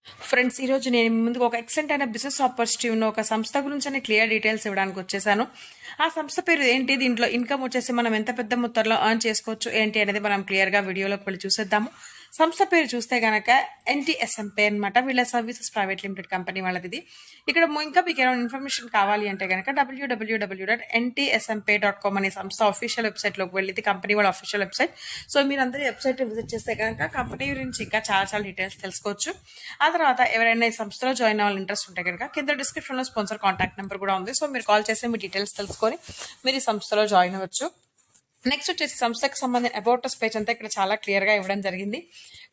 Friends, ఈరోజు నేను మీ ముందుకు ఒక ఎక్సలెంట్ అయిన బిజినెస్ ఆపర్చునిటీ ఉన్న ఒక సంస్థ గురించి అనే క్లియర్ డీటెయిల్స్ ఇవ్వడానికి వచ్చేసాను. ఆ సంస్థ పేరు ఏంటి, దీంట్లో ఇన్కమ్ వచ్చేసి మనం ఎంత పెద్ద మొత్తంలో ఎర్న్ చేసుకోవచ్చు ఏంటి అనేది మనం క్లియర్గా వీడియోలోకి వెళ్ళి చూసేద్దాము. సంస్థ పేరు చూస్తే గనక NTSMPay అనమాట. వీళ్ళ సర్వీసెస్ ప్రైవేట్ లిమిటెడ్ కంపెనీ వాళ్ళది ఇది. ఇక్కడ ఇంకా మీకు ఏమైనా ఇన్ఫర్మేషన్ కావాలి అంటే కనుక www.ntsmpay.com అనే సంస్థ అఫీషియల్ వెబ్సైట్లోకి వెళ్ళి, ఇది కంపెనీ వాళ్ళ అఫీషియల్ వెబ్సైట్. సో మీరు అందరూ వెబ్సైట్ విజిట్ చేస్తే కనుక కంపెనీ గురించి ఇంకా చాలా డీటెయిల్స్ తెలుసుకోవచ్చు. ఆ తర్వాత ఎవరైనా ఈ సంస్థలో జాయిన్ అవ్వాలని ఇంట్రెస్ట్ ఉంటే కనుక కింద డిస్క్రిప్షన్లో స్పాన్సర్ కాంటాక్ట్ నెంబర్ కూడా ఉంది. సో మీరు కాల్ చేసి మీ డీటెయిల్స్ తెలుసుకొని మీరు ఈ సంస్థలో జాయిన్ అవ్వచ్చు. నెక్స్ట్ వచ్చేసి సంస్థకు సంబంధించిన అబౌట్ అస్ పేజ్ అంతా ఇక్కడ చాలా క్లియర్గా ఇవ్వడం జరిగింది.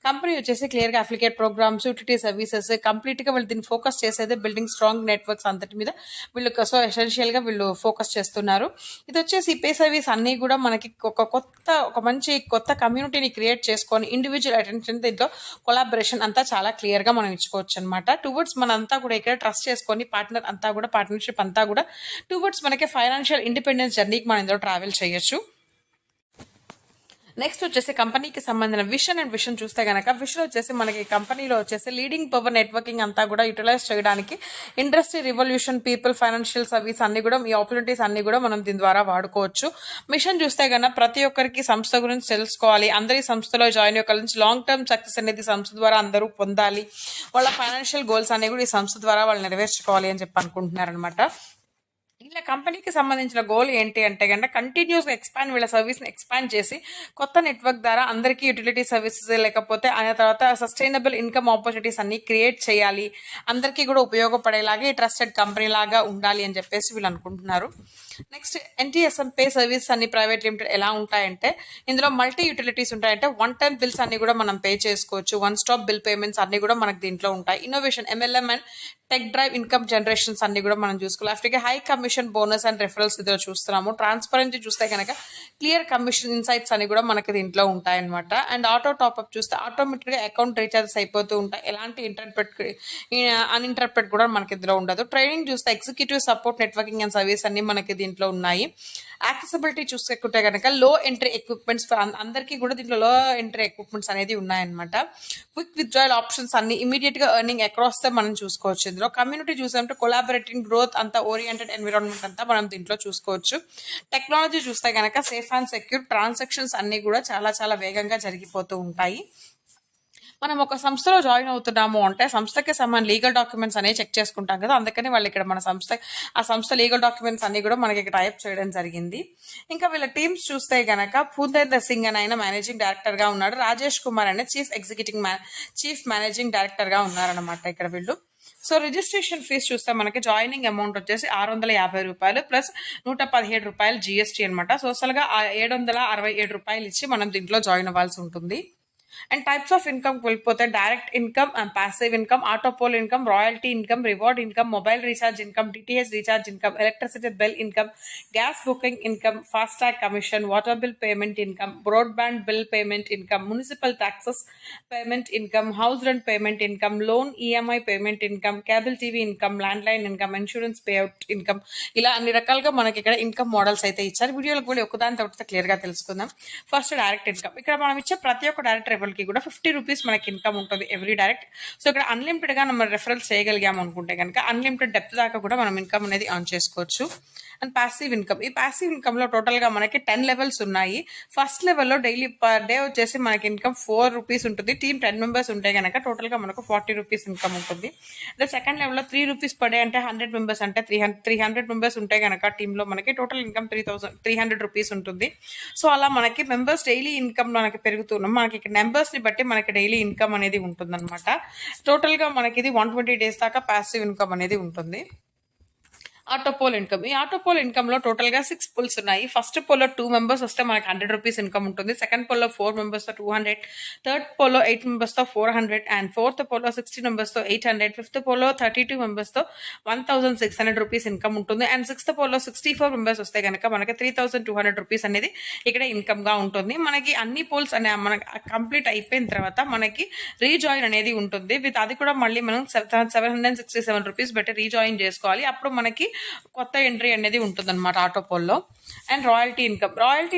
కంపెనీ వచ్చేసి క్లియర్గా అప్లికేట్ ప్రోగ్రామ్స్, యూటిలిటీ సర్వీసెస్, కంప్లీట్గా వీళ్ళు దీన్ని ఫోకస్ చేసేది బిల్డింగ్ స్ట్రాంగ్ నెట్వర్క్స్ అంతటి మీద వీళ్ళు సో ఎసెన్షియల్గా వీళ్ళు ఫోకస్ చేస్తున్నారు. ఇది వచ్చేసి పే సర్వీస్ అన్నీ కూడా మనకి ఒక మంచి కొత్త కమ్యూనిటీని క్రియేట్ చేసుకొని ఇండివిజువల్ అటెన్షన్, దీంతో కొలాబరేషన్ అంతా చాలా క్లియర్గా మనం ఇచ్చుకోవచ్చు అనమాట. టువర్డ్స్ మనంతా కూడా ఇక్కడ ట్రస్ట్ చేసుకొని పార్ట్నర్షిప్ అంతా కూడా టువర్డ్స్ మనకి ఫైనాన్షియల్ ఇండిపెండెన్స్ జర్నీకి మనం ఇందులో ట్రావెల్ చేయొచ్చు. నెక్స్ట్ వచ్చేసి కంపెనీకి సంబంధించిన విషన్ చూస్తే కనుక విషన్ వచ్చేసి మనకి కంపెనీలో వచ్చేసి లీడింగ్ పవర్ నెట్వర్కింగ్ అంతా కూడా యూటిలైజ్ చేయడానికి industry revolution, people, financial service అన్ని కూడా ఈ ఆపర్చునిటీస్ అన్ని కూడా మనం దీని ద్వారా వాడుకోవచ్చు. మిషన్ చూస్తే కనుక ప్రతి ఒక్కరికి సంస్థ గురించి తెలుసుకోవాలి, అందరి సంస్థలో జాయిన్ అయ్యే నుంచి లాంగ్ టర్మ్ సక్సెస్ అనేది సంస్థ ద్వారా అందరూ పొందాలి, వాళ్ళ ఫైనాన్షియల్ గోల్స్ అనేవి కూడా ఈ సంస్థ ద్వారా వాళ్ళు నెరవేర్చుకోవాలి అని చెప్పి అనుకుంటున్నారు అనమాట. ఇలా కంపెనీకి సంబంధించిన గోల్ ఏంటి అంటే కనుక కంటిన్యూస్గా వీళ్ళ సర్వీస్ని ఎక్స్పాండ్ చేసి కొత్త నెట్వర్క్ ద్వారా అందరికీ యూటిలిటీ సర్వీసెస్ లేకపోతే ఆ తర్వాత సస్టైనబుల్ ఇన్కమ్ ఆపర్చునిటీస్ అన్ని క్రియేట్ చేయాలి, అందరికీ కూడా ఉపయోగపడేలాగే ట్రస్టెడ్ కంపెనీ లాగా ఉండాలి అని చెప్పేసి వీళ్ళు అనుకుంటున్నారు. నెక్స్ట్ NTSMPay సర్వీస్ అన్ని ప్రైవేట్ లిమిటెడ్ ఎలా ఉంటాయంటే ఇందులో మల్టీ యూటిలిటీస్ ఉంటాయంటే వన్ టైం బిల్స్ అన్ని కూడా మనం పే చేసుకోవచ్చు, వన్ స్టాప్ బిల్ పేమెంట్స్ అన్ని కూడా మనకు దీంట్లో ఉంటాయి. Innovation, MLM and tech drive income generations అన్ని కూడా మనం చూసుకోవాలి. After high commission, bonus and referrals ఇదో చూస్తున్నాము. ట్రాన్స్పరెన్సీ చూస్తే కనుక క్లియర్ కమిషన్ ఇన్సైట్స్ అని కూడా మనకి దీంట్లో ఉంటాయన్నమాట. అండ్ ఆటో టాప్అప్ చూస్తే ఆటోమేటిక్గా అకౌంట్ రీఛార్జెస్ అయిపోతూ ఉంటాయి, ఎలాంటి అన్ఇంటర్ప్రెట్ కూడా మనకి ఇందులో ఉండదు. ట్రైనింగ్ చూస్తే executive support, networking and service అన్ని మనకి దీంట్లో ఉన్నాయి. యాక్సెసిబిలిటీ చూసుకుంటే కనుక లో ఎంట్రీ ఎక్విప్మెంట్స్ అందరికీ కూడా దీంట్లో లో ఎంట్రీ ఎక్విప్మెంట్స్ అనేది ఉన్నాయన్నమాట. క్విక్ విత్డ్రాయల్ ఆప్షన్స్ అన్ని ఇమీడియట్ గా ఎర్నింగ్ అక్రాస్ ద మనం చూసుకోవచ్చు. ఇందులో కమ్యూనిటీ చూసామంటే కొలాబరేటింగ్, గ్రోత్ అంతా ఓరియంటెడ్ ఎన్విరాన్మెంట్ అంతా మనం దీంట్లో చూసుకోవచ్చు. టెక్నాలజీ చూస్తే కనుక సేఫ్ అండ్ సెక్యూర్, ట్రాన్సాక్షన్స్ అన్ని కూడా చాలా వేగంగా జరిగిపోతూ ఉంటాయి. మనం ఒక సంస్థలో జాయిన్ అవుతున్నాము అంటే సంస్థకి సంబంధించిన లీగల్ డాక్యుమెంట్స్ అనేవి చెక్ చేసుకుంటాం కదా, అందుకని వాళ్ళు ఇక్కడ మన సంస్థ లీగల్ డాక్యుమెంట్స్ అన్ని కూడా మనకి ఇక్కడ టైప్ చేయడం జరిగింది. ఇంకా వీళ్ళ టీమ్స్ చూస్తే గనక భూపేందర్ సింగ్ అని ఆయన మేనేజింగ్ డైరెక్టర్ గా ఉన్నాడు, రాజేష్ కుమార్ అనే చీఫ్ మేనేజింగ్ డైరెక్టర్ గా ఉన్నారనమాట ఇక్కడ వీళ్ళు. సో రిజిస్ట్రేషన్ ఫీజు చూస్తే మనకి జాయినింగ్ అమౌంట్ వచ్చేసి ₹650 ప్లస్ ₹117 GST అనమాట. సోషల్గా ₹767 ఇచ్చి మనం దీంట్లో జాయిన్ అవ్వాల్సి ఉంటుంది. అండ్ టైప్స్ ఆఫ్ ఇన్కమ్ వెళ్ళిపోతే direct income and passive income, autopool income, royalty income, reward income, mobile recharge income, DTH recharge income, electricity bill income, gas booking income, FASTag commission, water bill payment income, broadband bill payment income, municipal taxes payment income, house rent payment income, loan EMI payment income, cable TV income, land line income, insurance payout income, ఇలా అన్ని రకాలుగా మనకి ఇక్కడ income models అయితే ఇచ్చారు. వీడియోలో కూడా ఒకదాని తర్వాత క్లియర్ గా తెలుసుకుందాం. First direct income. ఇక్కడ మనం ఇచ్చే ప్రతి ఒక్క డైరెక్ట్ కి కూడా ₹50 మనకి ఇన్కమ్ ఉంటుంది ఎవ్రీ డైరెక్ట్. సో ఇక్కడ అన్లిమిటెడ్ గా మనం రెఫరల్స్ చేయగలిగాము అనుకుంటే కనుక అన్లిమిటెడ్ డెప్త్ దాకా కూడా మనం ఇన్కమ్ అనేది ఆన్ చేసుకోవచ్చు. And passive income. ఈ ప్యాసివ్ ఇన్కమ్ లో టోటల్ గా మనకి 10 లెవెల్స్ ఉన్నాయి. ఫస్ట్ లెవెల్లో డైలీ పర్ డే వచ్చేసి మనకి ఇన్కమ్ ₹4 ఉంటుంది. టీమ్ 10 మెంబర్స్ ఉంటే కనుక టోటల్ గా మనకు ₹40 ఇన్కమ్ ఉంటుంది. అదే సెకండ్ లెవెల్లో ₹3 పర్ డే అంటే 100 మెంబర్స్ అంటే 300 మెంబర్స్ ఉంటే కనుక టీమ్ లో మనకి టోటల్ ఇన్కమ్ ₹300 ఉంటుంది. సో అలా మనకి మెంబర్స్ డైలీ ఇన్కమ్ మనకి పెరుగుతున్నాం, మనకి ఇక్కడ నెంబర్స్ ని బట్టి మనకి డైలీ ఇన్కమ్ అనేది ఉంటుంది అనమాట. టోటల్ గా మనకి ఇది 120 days దాకా ప్యాసివ్ ఇన్కమ్ అనేది ఉంటుంది. Autopool income. ఈ ఆటోపోల్ ఇన్కమ్ లో టోటల్ గా 6 పూల్స్ ఉన్నాయి. ఫస్ట్ పోల్ లో 2 మెంబర్స్ వస్తే మనకి ₹100 ఇన్కమ్ ఉంటుంది. సెకండ్ పోల్ లో 4 మెంబర్స్ తో 200, థర్డ్ పోల్ లో 8 మెంబర్స్ తో 400, అండ్ ఫోర్త్ పోల్ లో 60 మెంబర్స్ తో 800, ఫిఫ్త్ పోల్ లో 32 మెంబర్స్ తో ₹1,600 ఇన్కమ్ ఉంటుంది. అండ్ సిక్స్త్ పోల్ లో 64 మెంబర్స్ వస్తే కనుక మనకి ₹3,200 అనేది ఇక్కడ ఇన్కమ్ గా ఉంటుంది. మనకి అన్ని పోల్స్ అనే మనకి కంప్లీట్ అయిపోయిన తర్వాత మనకి రీజాయిన్ అనేది ఉంటుంది. అది కూడా మళ్ళీ మనం ₹767 పెట్టి రీజాయిన్ చేసుకోవాలి. అప్పుడు మనకి కొత్త ఎంట్రీ అనేది ఉంటుందన్నమాట ఆటోపోల్లో. అండ్ రాయల్టీ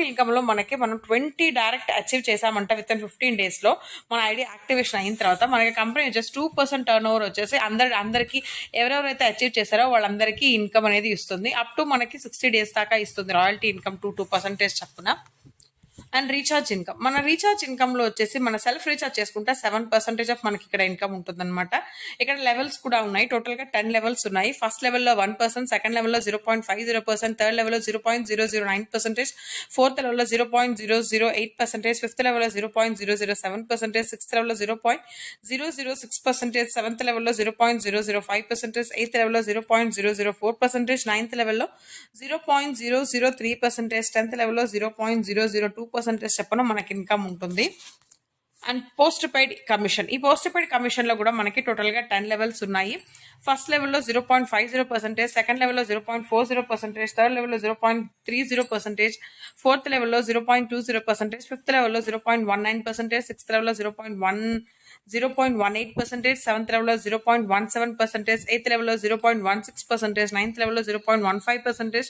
ఇన్కమ్లో మనం 20 డైరెక్ట్ అచీవ్ చేసామంటే విత్ ఇన్ 15 డేస్లో మన ఐడి యాక్టివేషన్ అయిన తర్వాత మనకి కంపెనీ వచ్చేసి 2% టర్న్ ఓవర్ వచ్చేసి అందరికి ఎవరెవరైతే అచీవ్ చేశారో వాళ్ళందరికీ ఇన్కమ్ అనేది ఇస్తుంది. అప్ టు మనకి 60 డేస్ దాకా ఇస్తుంది రాయల్టీ ఇన్కమ్ 2% చప్పున. అండ్ రీఛార్జ్ ఇన్కమ్, మన రీఛార్జ్ ఇన్కమ్ లో వచ్చేసి మన సెల్ఫ్ రీఛార్జ్ చేసుకుంటే 7% ఆఫ్ మనకి ఇక్కడ ఇన్కమ్ ఉంటుందన్నమాట. ఇక్కడ లెవెల్స్ కూడా ఉన్నాయి, టోటల్ గా 10 లెవెల్స్ ఉన్నాయి. ఫస్ట్ లెవెల్లో 1%, సెకండ్ లెవెల్లో 0.50%, థర్డ్ లెవెల్లో 0.009%, ఫోర్త్ లెవెల్లో 0.008%, ఫిఫ్త్ లెవెల్లో 0.007%, సిక్స్త్ లెవెల్లో 0.006%, సెవెంత్ లెవెల్లో 0.005%, ఎయిత్ లెవెల్లో 0.004%, నైన్త్ లెవెల్లో 0.003%, 10th లెవెల్లో 0.002% చెప్పిన మనకి ఇన్కమ్ ఉంటుంది. అండ్ పోస్ట్ పెయిడ్ కమిషన్, ఈ పోస్ట్ పెయిడ్ కమిషన్ లో కూడా మనకి టోటల్ గా 10 లెవెల్స్ ఉన్నాయి. ఫస్ట్ లెవెల్లో 0.50%, సెకండ్ లెవెల్లో 0.40%, థర్డ్ లెవెల్లో 0.30%, ఫోర్త్ లెవెల్లో 0.20%, ఫిఫ్త్ లెవెల్లో 0.19%, సిక్స్త్ లెవెల్లో 0.18%, సెవెంత్ లెవెల్లో 0.17%, ఎయిత్ లెవెల్లో 0.16%, నైన్త్ లెవెల్లో 0.15%,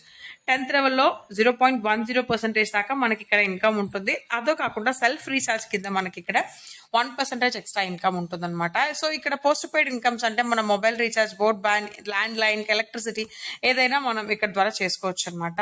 10th లెవెల్లో 0.10% దాకా మనకి ఇక్కడ ఇన్కమ్ ఉంటుంది. అదో కాకుండా సెల్ఫ్ రీఛార్జ్ కింద మనకి ఇక్కడ 1% ఎక్స్ట్రా ఇన్కమ్ ఉంటుంది అనమాట. సో ఇక్కడ పోస్ట్ పెయిడ్ ఇన్కమ్స్ అంటే మన mobile recharge, board band, land line, electricity ఏదైనా మనం ఇక్కడ ద్వారా చేసుకోవచ్చు అనమాట.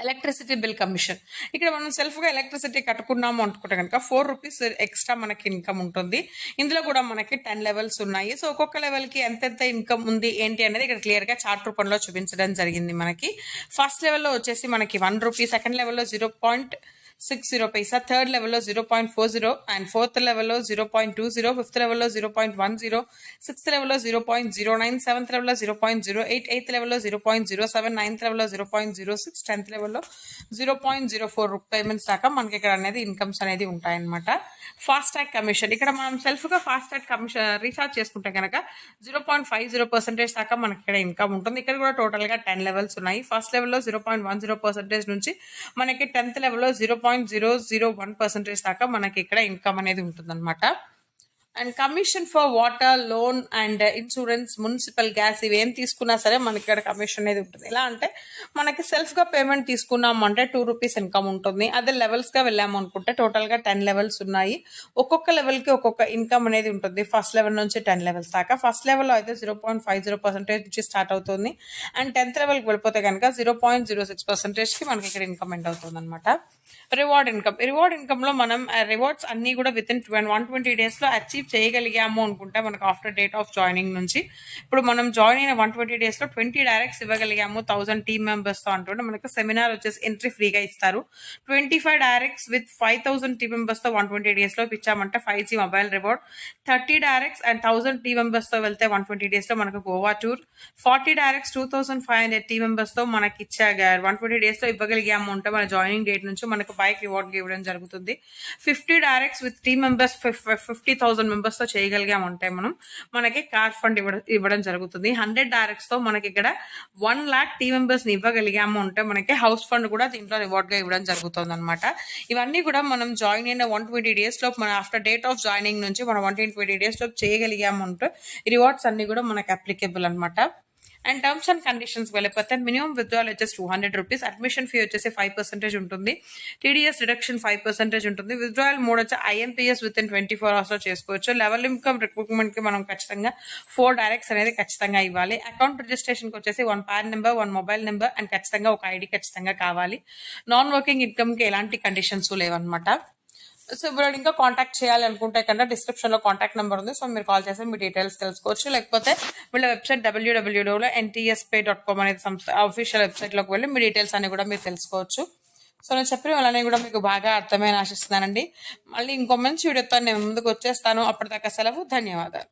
ఎలక్ట్రిసిటీ బిల్ కమిషన్, ఇక్కడ మనం సెల్ఫ్ గా ఎలక్ట్రిసిటీ కట్టుకున్నాము అనుకుంటే కనుక 4 రూపీస్ ఎక్స్ట్రా మనకి ఇన్కమ్ ఉంటుంది. ఇందులో కూడా మనకి 10 లెవెల్స్ ఉన్నాయి. సో ఒక్కొక్క లెవెల్ కి ఎంతెంత ఇన్కమ్ ఉంది ఏంటి అనేది ఇక్కడ క్లియర్ గా చార్ట్ రూపంలో చూపించడం జరిగింది. మనకి ఫస్ట్ లెవెల్లో వచ్చేసి మనకి 1 రూపీ, సెకండ్ లెవెల్లో 0.60 పైసా, థర్డ్ లెవెల్లో 0.40, అండ్ ఫోర్త్ లెవెల్లో 0.20, ఫిఫ్త్ లెవెల్లో 0.10, సిక్స్త్ లెవెల్లో 0.09, సెవెంత్ లెవెల్లో 0.08, ఎయిత్ లెవెల్లో 0.07, నైన్త్ లెవెల్లో 0.06, 10th లెవెల్లో 0.04 పేమెంట్స్ దాకా మనకి ఇక్కడ అనేది ఇన్కమ్స్ అనేది ఉంటాయన్నమాట. ఫాస్ట్ ట్యాగ్ కమిషన్, ఇక్కడ మనం సెల్ఫ్ గా ఫాస్ట్ ట్యాగ్ కమిషన్ రీఛార్జ్ చేసుకుంటే కనుక 0.50% దాకా మనకి ఇక్కడ ఇన్కమ్ ఉంటుంది. ఇక్కడ కూడా టోటల్ గా 10 లెవెల్స్ ఉన్నాయి. ఫస్ట్ లెవెల్లో 0.10% నుంచి మనకి 10th లెవెల్లో 0.001% దాకా మనకి ఇక్కడ ఇన్కమ్ అనేది ఉంటుందన్నమాట. And commission for water, loan and insurance, municipal gas ఇవేం తీసుకున్నా సరే మనకి ఇక్కడ కమిషన్ అనేది ఉంటుంది. ఎలా అంటే మనకి సెల్ఫ్ గా పేమెంట్ తీసుకున్నాము అంటే 2 రూపీస్ ఇన్కమ్ ఉంటుంది. అదే లెవెల్స్ గా వెళ్ళాము అనుకుంటే టోటల్ గా 10 లెవెల్స్ ఉన్నాయి. ఒక్కొక్క లెవెల్ కి ఒక్కొక్క ఇన్కమ్ అనేది ఉంటుంది. ఫస్ట్ లెవెల్ నుంచి 10 లెవెల్స్ దాకా. ఫస్ట్ లెవెల్ అయితే 0.50% నుంచి స్టార్ట్ అవుతుంది. అండ్ 10th లెవెల్ కి వెళ్ళిపోతే కనుక 0.06% కి మనకి ఇక్కడ ఇన్కమ్ ఎండ్ అవుతుంది అనమాట. రివార్డ్ ఇన్కమ్ లో మనం రివార్డ్స్ అన్ని కూడా విత్ ఇన్ 120 డేస్ లో అచీవ్ చేయగలిగాము అనుకుంటే మనకు ఆఫ్టర్ డేట్ ఆఫ్ జాయినింగ్ నుంచి ఇప్పుడు మనం జాయిన్ అయిన 120 డేస్ లో 20 డైరెక్ట్స్ ఇవ్వగలిగాము 1000 టీమ్ మెంబర్స్ తో అంటుంటే మనకు సెమినార్ వచ్చేసి ఎంట్రీ ఫ్రీగా ఇస్తారు. 25 డైరెక్ట్స్ విత్ 5000 టీమ్ మెంబర్స్ తో 120 డేస్ లో ఇచ్చామంటే 5G mobile reward. 30 directs and 1000 team members తో వెళ్తే 120 డేస్ లో మనకు Goa tour. 40 directs 2500 team members తో మనకి 120 డేస్ లో ఇవ్వగలిగాము అంటే మన జాయినింగ్ డేట్ నుంచి మనకు బైక్ రివార్డ్ ఇవ్వడం జరుగుతుంది. 50 directs with team members 50,000 members తో చేయగలిగామంటే మనకి కార్ ఫండ్ ఇవ్వడం జరుగుతుంది. 100 డైరెక్ట్స్ తో మనకి ఇక్కడ 1 lakh టీమ్ మెంబర్స్ ని ఇవ్వగలిగాము అంటే మనకి హౌస్ ఫండ్ కూడా దీంట్లో రివార్డ్ గా ఇవ్వడం జరుగుతుంది అనమాట. ఇవన్నీ కూడా మనం జాయిన్ అయిన 120 డేస్ లో మన ఆఫ్టర్ డేట్ ఆఫ్ జాయినింగ్ నుంచి మనం 120 డేస్ లో చేయగలిగాము అంటే రివార్డ్స్ అన్ని కూడా మనకి అప్లికేబుల్ అనమాట. అండ్ టర్మ్స్ అండ్ కండిషన్స్ వెళ్ళిపోతే మినిమం విత్డ్రాల్ వచ్చేసి 200 రూపీస్, అడ్మిషన్ ఫీ వచ్చేసి 5% ఉంటుంది, టీడీఎస్ రిడక్షన్ 5% ఉంటుంది. విత్డ్రాయల్ మోడ్ వచ్చి ఐఎంపీఎస్ విత్ ఇన్ 24 hours లో చేసుకోవచ్చు. లెవెల్ ఇన్కమ్ రిక్రూట్మెంట్ కి మనం ఖచ్చితంగా 4 డైరెక్ట్స్ అనేది ఖచ్చితంగా ఇవ్వాలి. అకౌంట్ రిజిస్ట్రేషన్ కి వచ్చేసి 1 pan number, 1 mobile number and ఖచ్చితంగా ఒక ఐడి ఖచ్చితంగా కావాలి. నాన్ వర్కింగ్ ఇన్కమ్ కి ఎలాంటి కండిషన్స్ లేవన్నమాట. సో ఇప్పుడు ఇంకా కాంటాక్ట్ చేయాలి అనుకుంటే కన్నా డిస్క్రిప్షన్ లో కాంటాక్ట్ నెంబర్ ఉంది. సో మీరు కాల్ చేసి మీ డీటెయిల్స్ తెలుసుకోవచ్చు. లేకపోతే వీళ్ళ వెబ్సైట్ www.ntspay.com అనేది సంస్థ అఫీషియల్ వెబ్సైట్ లోకి వెళ్ళి మీ డీటెయిల్స్ అన్ని కూడా మీరు తెలుసుకోవచ్చు. సో నేను చెప్పిన వాళ్ళని కూడా మీకు బాగా అర్థమైన ఆశిస్తున్నానండి. మళ్ళీ ఇంకో మంచి వీడియోతో నేను ముందుకు వచ్చేస్తాను. అప్పటిదాకా సెలవు. ధన్యవాదాలు.